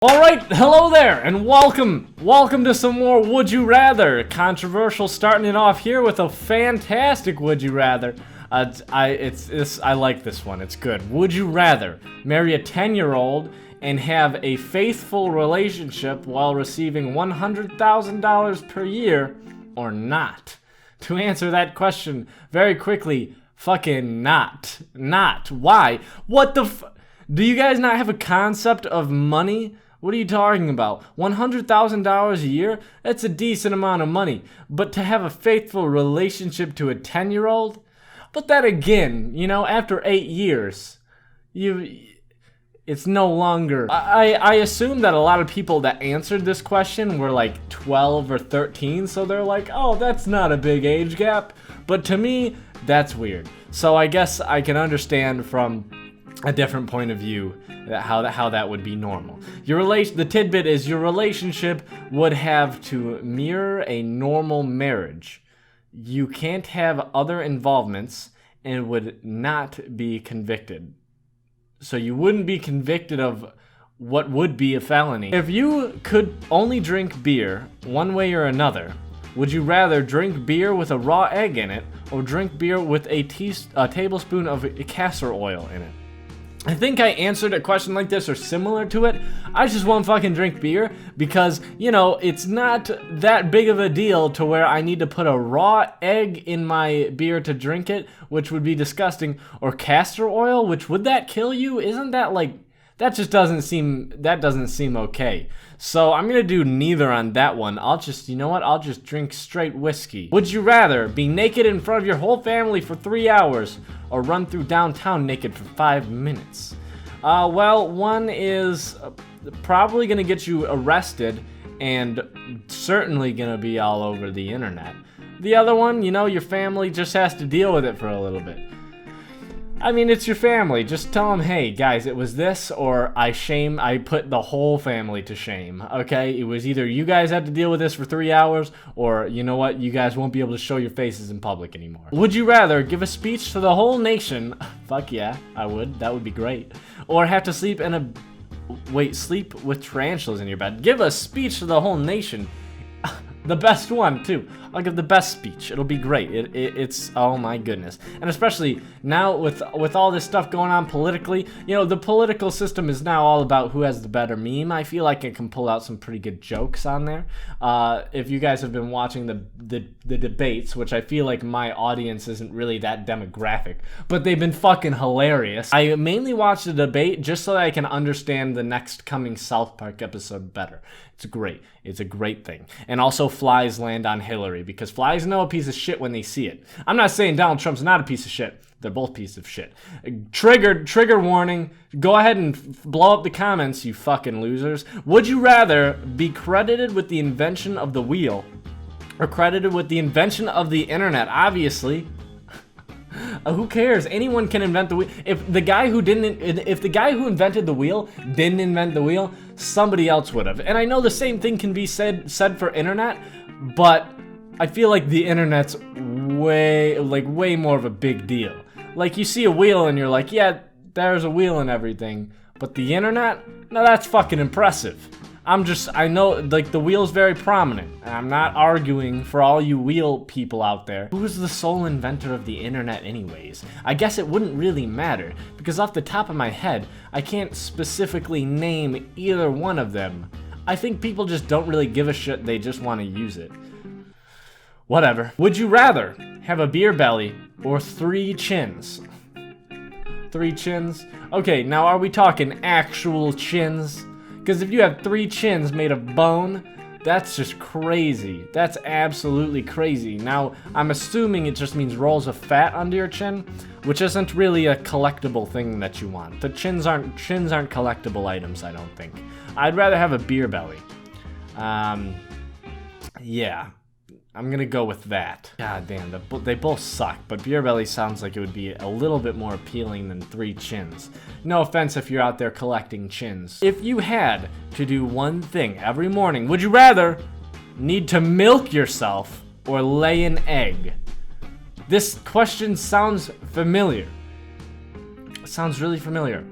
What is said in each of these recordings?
Alright, hello there, and welcome to some more Would You Rather. Controversial, starting it off here with a fantastic Would You Rather. I like this one, it's good. Would you rather marry a 10-year-old and have a faithful relationship while receiving $100,000 per year, or not? To answer that question very quickly, fucking not. Not. Why? What the do you guys not have a concept of money? What are you talking about? $100,000 a year? That's a decent amount of money. But to have a faithful relationship to a 10-year-old? But then again, you know, after 8 years, it's no longer... I assume that a lot of people that answered this question were like 12 or 13, so they're like, oh, that's not a big age gap. But to me, that's weird. So I guess I can understand from a different point of view how that would be normal. The tidbit is your relationship would have to mirror a normal marriage. You can't have other involvements and would not be convicted. So you wouldn't be convicted of what would be a felony. If you could only drink beer one way or another, would you rather drink beer with a raw egg in it or drink beer with a tablespoon of castor oil in it? I think I answered a question like this or similar to it. I just won't fucking drink beer because, you know, it's not that big of a deal to where I need to put a raw egg in my beer to drink it, which would be disgusting. Or castor oil, which would that kill you? Isn't that like... That doesn't seem okay. So I'm gonna do neither on that one. I'll just drink straight whiskey. Would you rather be naked in front of your whole family for 3 hours or run through downtown naked for 5 minutes? Well, one is probably gonna get you arrested and certainly gonna be all over the internet. The other one, you know, your family just has to deal with it for a little bit. I mean, it's your family. Just tell them, hey, guys, it was this, or I put the whole family to shame, okay? It was either you guys had to deal with this for 3 hours, or, you know what, you guys won't be able to show your faces in public anymore. Would you rather give a speech to the whole nation? Fuck yeah, I would. That would be great. Or have to sleep sleep with tarantulas in your bed. Give a speech to the whole nation. The best one, too. I'll give the best speech. It'll be great. It's oh my goodness. And especially now with all this stuff going on politically, you know, the political system is now all about who has the better meme. I feel like I can pull out some pretty good jokes on there. If you guys have been watching the debates, which I feel like my audience isn't really that demographic, but they've been fucking hilarious. I mainly watch the debate just so that I can understand the next coming South Park episode better. It's great. It's a great thing. And also flies land on Hillary, because flies know a piece of shit when they see it. I'm not saying Donald Trump's not a piece of shit. They're both pieces of shit. Trigger warning. Go ahead and blow up the comments, you fucking losers. Would you rather be credited with the invention of the wheel or credited with the invention of the internet? Obviously. Who cares? Anyone can invent the wheel. If the guy who invented the wheel didn't invent the wheel, somebody else would have. And I know the same thing can be said for internet, but I feel like the internet's way more of a big deal. Like, you see a wheel and you're like, yeah, there's a wheel and everything. But the internet? No, that's fucking impressive. I know, like, the wheel's very prominent. And I'm not arguing for all you wheel people out there. Who's the sole inventor of the internet anyways? I guess it wouldn't really matter, because off the top of my head, I can't specifically name either one of them. I think people just don't really give a shit, they just want to use it. Whatever. Would you rather have a beer belly or 3 chins? 3 chins? Okay, now are we talking actual chins? Because if you have 3 chins made of bone, that's just crazy. That's absolutely crazy. Now, I'm assuming it just means rolls of fat under your chin, which isn't really a collectible thing that you want. The chins aren't collectible items, I don't think. I'd rather have a beer belly. Yeah. I'm gonna go with that. God damn, they both suck, but beer belly sounds like it would be a little bit more appealing than 3 chins. No offense if you're out there collecting chins. If you had to do one thing every morning, would you rather need to milk yourself or lay an egg? This question sounds familiar. It sounds really familiar.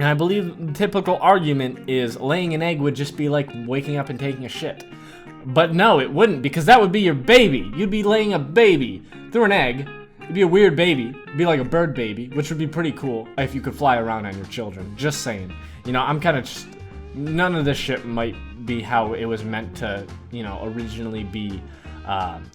And I believe the typical argument is laying an egg would just be like waking up and taking a shit. But no, it wouldn't, because that would be your baby. You'd be laying a baby through an egg. It'd be a weird baby. It'd be like a bird baby, which would be pretty cool if you could fly around on your children. Just saying. You know, I'm kind of just... None of this shit might be how it was meant to, you know, originally be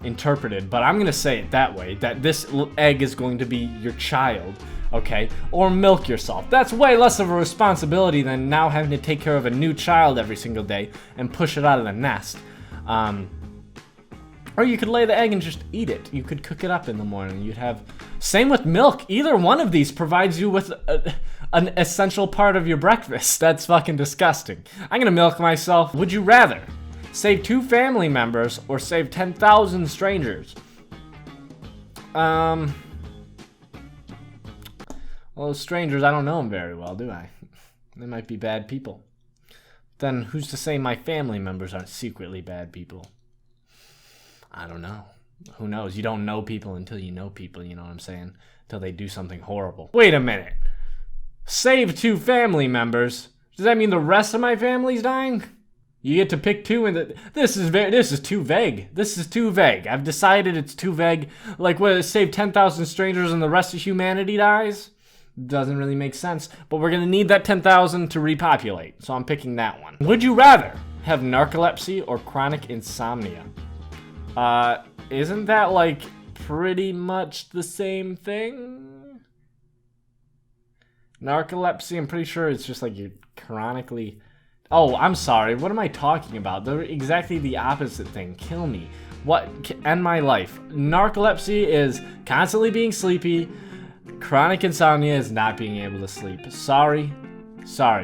interpreted. But I'm going to say it that way, that this egg is going to be your child, okay? Or milk yourself. That's way less of a responsibility than now having to take care of a new child every single day and push it out of the nest. Or you could lay the egg and just eat it. You could cook it up in the morning. You'd have... Same with milk. Either one of these provides you with an essential part of your breakfast. That's fucking disgusting. I'm gonna milk myself. Would you rather save 2 family members or save 10,000 strangers? Well, strangers, I don't know them very well, do I? They might be bad people. Then who's to say my family members aren't secretly bad people? I don't know. Who knows? You don't know people until you know people, you know what I'm saying? Until they do something horrible. Wait a minute. Save 2 family members? Does that mean the rest of my family's dying? You get to pick 2 and this is too vague. This is too vague. I've decided it's too vague. Like, what, save 10,000 strangers and the rest of humanity dies? Doesn't really make sense. But we're gonna need that 10,000 to repopulate, so I'm picking that one. Would you rather have narcolepsy or chronic insomnia? Isn't that like pretty much the same thing? Narcolepsy, I'm pretty sure it's just like you're chronically... Oh, I'm sorry, what am I talking about? They're exactly the opposite thing. Kill me. What? End my life. Narcolepsy is constantly being sleepy. Chronic insomnia is not being able to sleep. Sorry.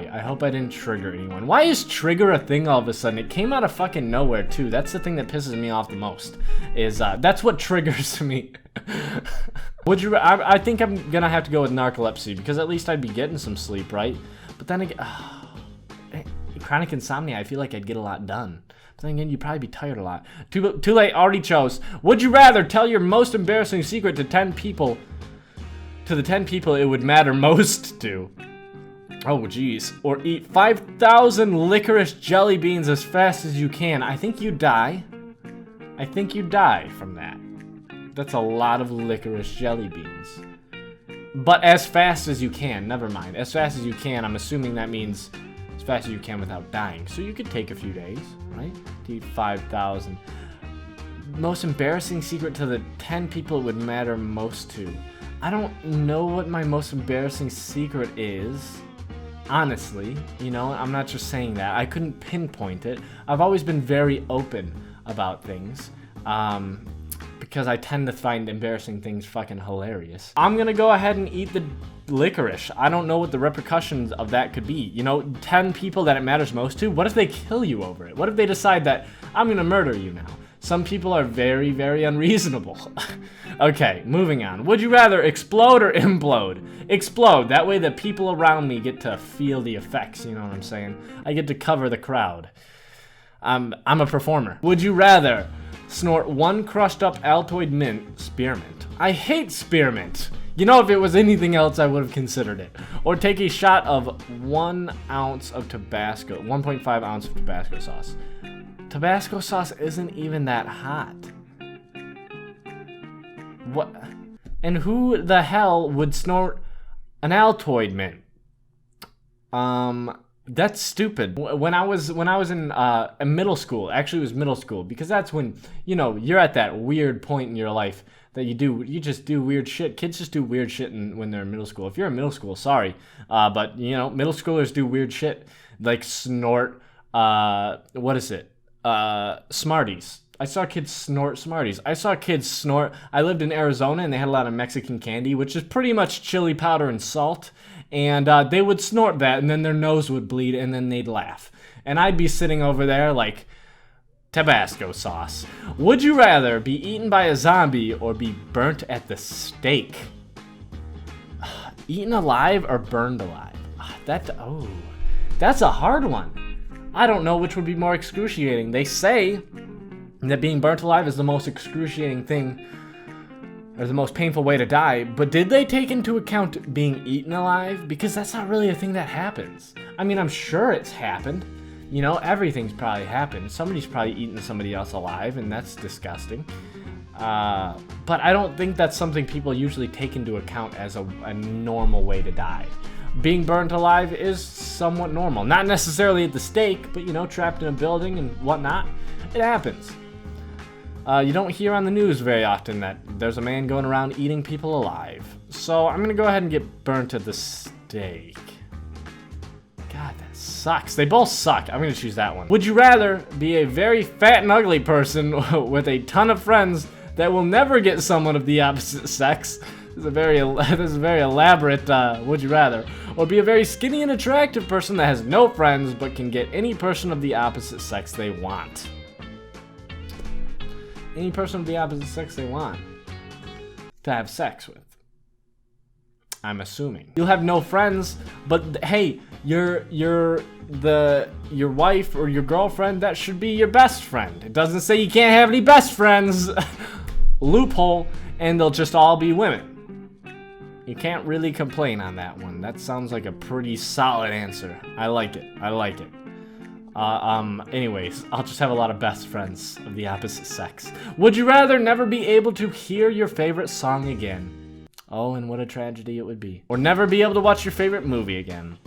I hope I didn't trigger anyone. Why is trigger a thing all of a sudden? It came out of fucking nowhere, too. That's the thing that pisses me off the most. Is, that's what triggers me. Would you... I think I'm gonna have to go with narcolepsy, because at least I'd be getting some sleep, right? But then again... chronic insomnia, I feel like I'd get a lot done. But then again, you'd probably be tired a lot. Too late, already chose. Would you rather tell your most embarrassing secret to 10 people... to the 10 people it would matter most to? Oh, geez. Or eat 5,000 licorice jelly beans as fast as you can. I think you die. I think you die from that. That's a lot of licorice jelly beans. But as fast as you can. Never mind. As fast as you can, I'm assuming that means as fast as you can without dying. So you could take a few days, right? To eat 5,000. Most embarrassing secret to the 10 people it would matter most to. I don't know what my most embarrassing secret is. Honestly, you know, I'm not just saying that. I couldn't pinpoint it. I've always been very open about things, because I tend to find embarrassing things fucking hilarious. I'm gonna go ahead and eat the licorice. I don't know what the repercussions of that could be. You know, 10 people that it matters most to, what if they kill you over it? What if they decide that I'm gonna murder you now? Some people are very, very unreasonable. Okay, moving on. Would you rather explode or implode? Explode. That way the people around me get to feel the effects, you know what I'm saying? I get to cover the crowd. I'm a performer. Would you rather snort 1 crushed up Altoid mint, spearmint? I hate spearmint. You know, if it was anything else, I would have considered it. Or take a shot of 1 ounce of Tabasco, 1.5 ounce of Tabasco sauce. Tabasco sauce isn't even that hot. What? And who the hell would snort an Altoid mint? That's stupid. When I was in middle school, actually it was middle school, because that's when, you know, you're at that weird point in your life that you just do weird shit. Kids just do weird shit when they're in middle school. If you're in middle school, sorry, but you know, middle schoolers do weird shit like snort. What is it? Smarties. I saw kids snort Smarties. I saw kids snort. I lived in Arizona and they had a lot of Mexican candy, which is pretty much chili powder and salt. And they would snort that and then their nose would bleed and then they'd laugh. And I'd be sitting over there like, Tabasco sauce. Would you rather be eaten by a zombie or be burnt at the stake? Eaten alive or burned alive? That's a hard one. I don't know which would be more excruciating. They say that being burnt alive is the most excruciating thing or the most painful way to die, but did they take into account being eaten alive? Because that's not really a thing that happens. I mean, I'm sure it's happened. You know, everything's probably happened. Somebody's probably eaten somebody else alive, and that's disgusting. But I don't think that's something people usually take into account as a normal way to die. Being burnt alive is somewhat normal. Not necessarily at the stake, but, you know, trapped in a building and whatnot. It happens. You don't hear on the news very often that there's a man going around eating people alive. So I'm going to go ahead and get burnt at the stake. God, that sucks. They both suck. I'm going to choose that one. Would you rather be a very fat and ugly person with a ton of friends that will never get someone of the opposite sex? This is a very elaborate would you rather. Or be a very skinny and attractive person that has no friends but can get any person of the opposite sex they want. Any person of the opposite sex they want to have sex with. I'm assuming. You'll have no friends, but hey, your wife or your girlfriend, that should be your best friend. It doesn't say you can't have any best friends. Loophole, and they'll just all be women. You can't really complain on that one. That sounds like a pretty solid answer. I like it. Anyways, I'll just have a lot of best friends of the opposite sex. Would you rather never be able to hear your favorite song again? Oh, and what a tragedy it would be. Or never be able to watch your favorite movie again.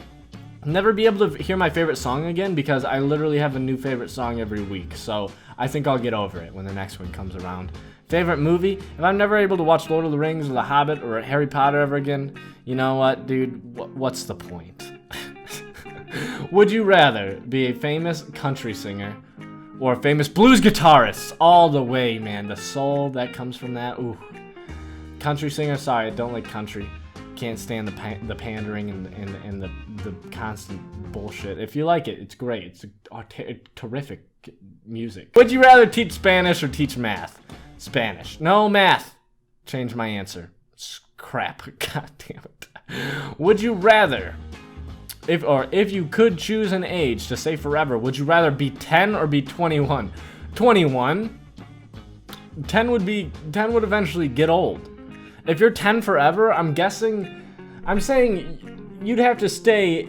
Never be able to hear my favorite song again because I literally have a new favorite song every week. So I think I'll get over it when the next one comes around. Favorite movie? If I'm never able to watch Lord of the Rings or The Hobbit or Harry Potter ever again, you know what, dude? What's the point? Would you rather be a famous country singer or a famous blues guitarist? All the way, man. The soul that comes from that. Ooh. Country singer? Sorry, I don't like country. Can't stand the pandering and the constant bullshit. If you like it, it's great. It's a terrific music. Would you rather teach Spanish or teach math? Spanish. No, math. Change my answer. Crap. God damn it. Would you rather, if you could choose an age to stay forever, would you rather be 10 or be 21? 21? 10 would eventually get old. If you're 10 forever, I'm saying you'd have to stay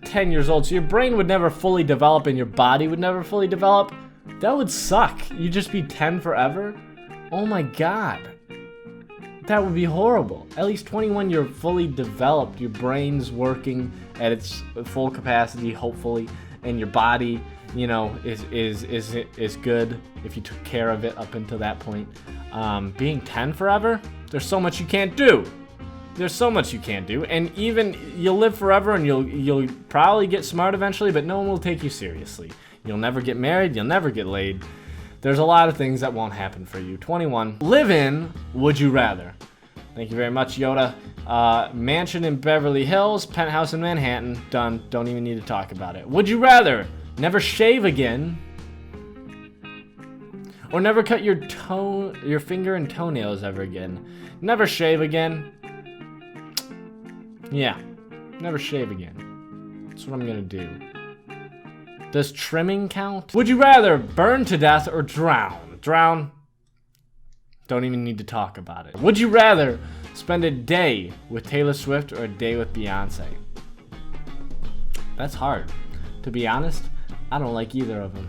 10 years old, so your brain would never fully develop and your body would never fully develop. That would suck. You'd just be 10 forever? Oh my god. That would be horrible. At least 21, you're fully developed. Your brain's working at its full capacity, hopefully, and your body, you know, is good if you took care of it up until that point. Being 10 forever, there's so much you can't do. And even you'll live forever and you'll probably get smart eventually, but no one will take you seriously. You'll never get married, you'll never get laid. There's a lot of things that won't happen for you. 21. Live in, would you rather? Thank you very much, Yoda. Mansion in Beverly Hills, penthouse in Manhattan. Done. Don't even need to talk about it. Would you rather never shave again or never cut your finger and toenails ever again? Never shave again. Yeah, never shave again. That's what I'm gonna do. Does trimming count? Would you rather burn to death or drown? Drown. Don't even need to talk about it. Would you rather spend a day with Taylor Swift or a day with Beyonce? That's hard. To be honest, I don't like either of them.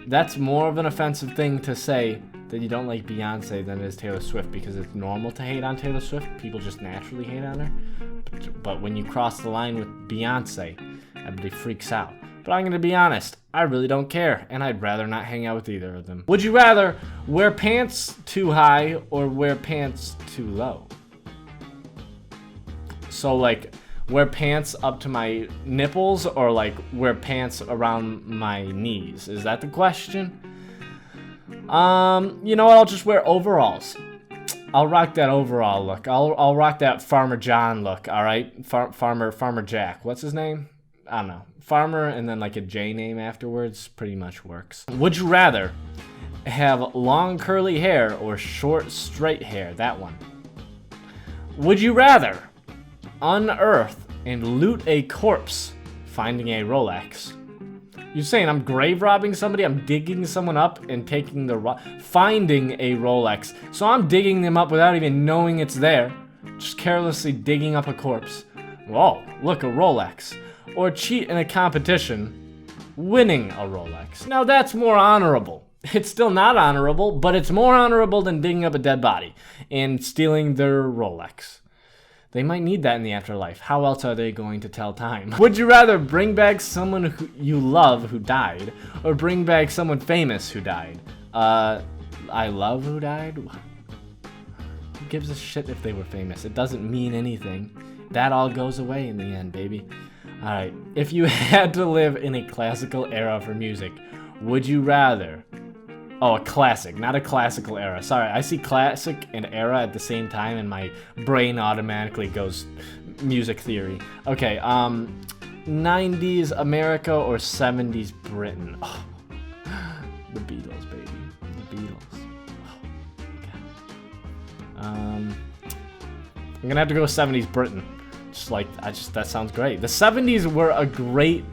That's more of an offensive thing to say that you don't like Beyonce than it is Taylor Swift, because it's normal to hate on Taylor Swift. People just naturally hate on her. But when you cross the line with Beyonce, everybody freaks out. But I'm going to be honest, I really don't care, and I'd rather not hang out with either of them. Would you rather wear pants too high or wear pants too low? So, like, wear pants up to my nipples or, like, wear pants around my knees? Is that the question? You know what? I'll just wear overalls. I'll rock that overall look. I'll rock that Farmer John look, all right? Farmer Jack. What's his name? I don't know. Farmer and then like a J name afterwards pretty much works. Would you rather have long curly hair or short straight hair? That one. Would you rather unearth and loot a corpse, finding a Rolex, You're saying I'm grave robbing somebody? I'm digging someone up and taking finding a Rolex. So I'm digging them up without even knowing it's there. Just carelessly digging up a corpse. Whoa, look, a Rolex. Or cheat in a competition, winning a Rolex. Now that's more honorable. It's still not honorable, but it's more honorable than digging up a dead body and stealing their Rolex. They might need that in the afterlife. How else are they going to tell time? Would you rather bring back someone who you love who died, or bring back someone famous who died? I love who died? Who gives a shit if they were famous? It doesn't mean anything. That all goes away in the end, baby. Alright, if you had to live in a classical era for music, would you rather... Oh, a classic, not a classical era. Sorry, I see classic and era at the same time and my brain automatically goes music theory. Okay, 90s America or 70s Britain? Oh, the Beatles, baby. The Beatles. Oh, God. I'm gonna have to go 70s Britain. That sounds great. The 70s were a great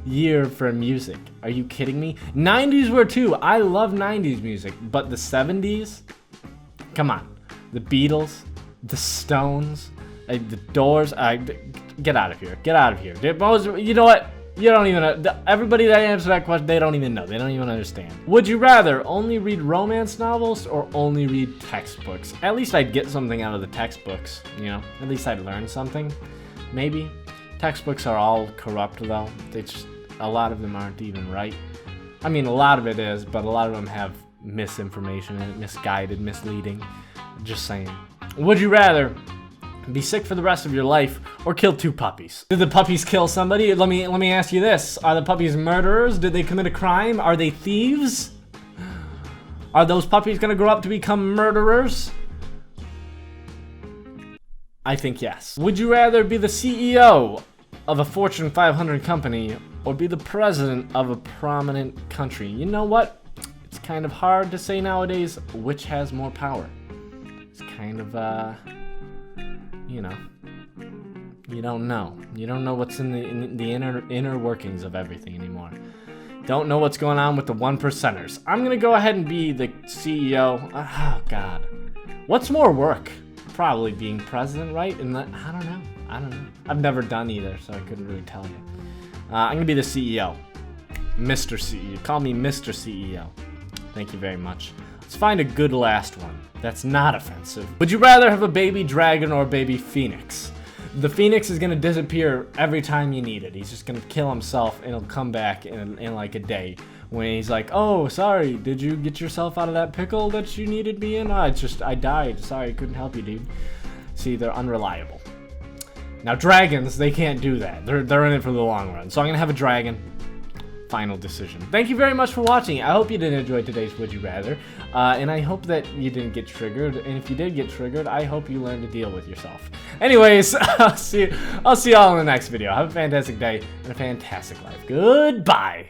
year for music. Are you kidding me? 90s were too. I love 90s music, but the 70s? Come on. The Beatles, the Stones, the Doors. Get out of here. Get out of here. You know what? You don't even know. Everybody that answered that question, they don't even know. They don't even understand. Would you rather only read romance novels or only read textbooks? At least I'd get something out of the textbooks, you know? At least I'd learn something. Maybe. Textbooks are all corrupt, though. A lot of them aren't even right. I mean, a lot of it is, but a lot of them have misinformation and misguided, misleading. Just saying. Would you rather be sick for the rest of your life or kill 2 puppies? Did the puppies kill somebody? Let me ask you this. Are the puppies murderers? Did they commit a crime? Are they thieves? Are those puppies gonna grow up to become murderers? I think yes. Would you rather be the CEO of a Fortune 500 company or be the president of a prominent country? You know what? It's kind of hard to say nowadays which has more power. It's kind of, you know, you don't know. You don't know what's in the inner workings of everything anymore. Don't know what's going on with the 1%ers. I'm gonna go ahead and be the CEO. Oh, God. What's more work? Probably being president, right? And I don't know. I've never done either, so I couldn't really tell you. I'm gonna be the CEO. Mr. CEO. Call me Mr. CEO. Thank you very much. Let's find a good last one that's not offensive. Would you rather have a baby dragon or a baby phoenix? The phoenix is gonna disappear every time you need it. He's just gonna kill himself and he'll come back in like a day. When he's like, oh, sorry, did you get yourself out of that pickle that you needed me in? I died. Sorry, couldn't help you, dude. See, they're unreliable. Now, dragons, they can't do that. They're in it for the long run. So I'm gonna have a dragon. Final decision. Thank you very much for watching. I hope you did enjoy today's Would You Rather. And I hope that you didn't get triggered. And if you did get triggered, I hope you learn to deal with yourself. Anyways, I'll see y'all in the next video. Have a fantastic day and a fantastic life. Goodbye.